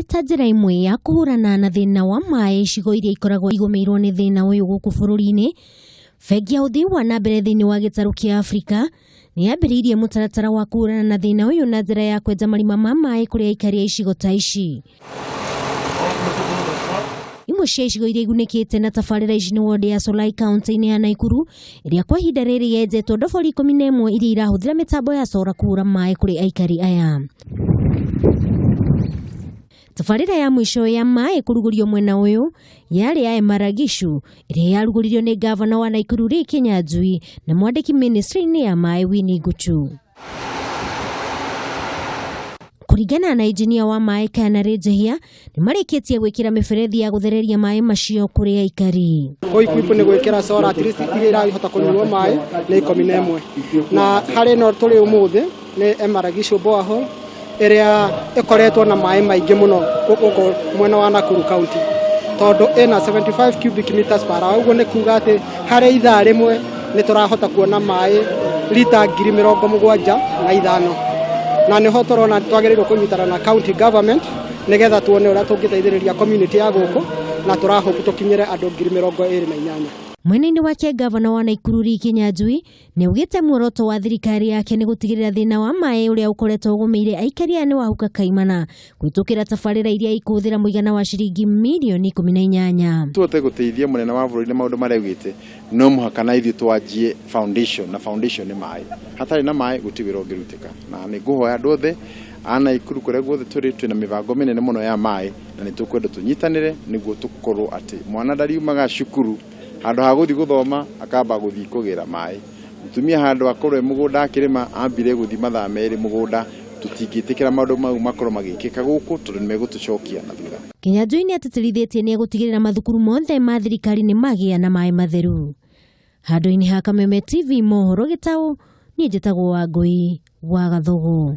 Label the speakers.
Speaker 1: arĩ ta njĩra imwe ya kũhũrana na thĩna wa maĩ icigo iria ikoragwo igũmĩirwo nĩ thĩna ũyũ gũkũ bũrũri-inĩ. Bengi ya ũthii wa nambere thĩinĩ wa gĩtarũ kĩa Afrika nĩ yambĩrĩirie mũtaratara wa kũhũrana na thĩna ũyũ na njĩra ya kwenja marima ma maĩ kũrĩ aikari a icigo ta ici. Imwe cia icigo iria igunĩkĩte na tabarĩra ici nĩ ward ya Solai kaunti-inĩ ya Naikuru, ĩrĩa kwa ihinda rĩrĩ yenjetwo ndobori 11 iria irahũthĩra mĩtambo ya solar kũhũra maĩ kũrĩ aikari aya. Tabarĩra ya mwisho ya maĩ kũrugũrio mwena ũyũ yarĩ ya Emaragishu, ĩrĩa yarugũririo nĩ gavana wa Naikuru Lee Kinyanjui na mwandĩki ministry-inĩ ya maĩ Winnie Guchu. Kũringana na engineer wa maĩ Kanare Njehia, nĩ marĩkĩtie gwĩkĩra mĩberethi ya gũthereria maĩ macio kũrĩ aikari.
Speaker 2: Ikipu nĩ gwĩkĩra solar at least iria irahota kũnyuo maĩ nĩ 11 na harĩ no tũrĩ ũmũthĩ nĩ Emaragishu borehole ĩrĩa ĩkoretwo na maĩ maingĩ mũno gũkũ mwena wa Nakuru County, tondũ ĩna 75 cubic meters per hour. Ũguo nĩ kuuga atĩ harĩ ithaa rĩmwe nĩ tũrahota kuona maĩ lita 75,000 na nĩho tũrona twagĩrĩirwo kũnyitana na county government nĩgetha tuone ũrĩa tũngĩteithĩrĩria community ya gũkũ na tũrahoka tũkinyĩre andũ 28,000.
Speaker 1: Mwena-inĩ wake gavana wa Naikuru Lee Kinyanjui nĩ augĩte muoroto wa thirikari yake nĩ gũtigĩrĩra thĩna wa maĩ ũrĩa ũkoretwo ũgũmĩire aikari aya nĩ wahuka kaimana kũhĩtũkĩra tabarĩra iria ikũhũthĩra mũigana wa ciringi mirioni 18.
Speaker 3: Tuote gũteithia mũnene wa bũrũri na maũndũ marĩa augĩte no mũhaka na ithuĩ twanjie foundation, na foundation nĩ maĩ. Hatarĩ na maĩ gũtirĩ wĩra ũngĩrutĩka, na nĩ ngũhoya andũ othe a Naikuru kũrĩa guothe tũrĩ twĩna mĩbango mĩnene mũno ya maĩ, na nĩ tũkwenda tũnyitanĩre nĩguo tũkorwo atĩ mwana ndariumaga cukuru handũ ha gũthiĩ gũthoma akamba gũthiĩ kũgĩra maĩ. Mũtumia handũ akorwo mũgũnda akĩrĩma ambire gũthiĩ mathaa merĩ mũgũnda. Tũtingĩtĩkĩra maũndũ mau makorwo magĩkĩka gũkũ tondũ nĩ megũtũcokia na thutha.
Speaker 1: Kinyanjui nĩ atĩtĩrithĩtie nĩ egũtigĩrĩra mathukuru mothe ma thirikari nĩ magĩa na maĩ matheru. Handũ-inĩ ha Kameme TV mohoro Gĩtaũ, niĩ njĩtagwo Wangũi wa Gathugu.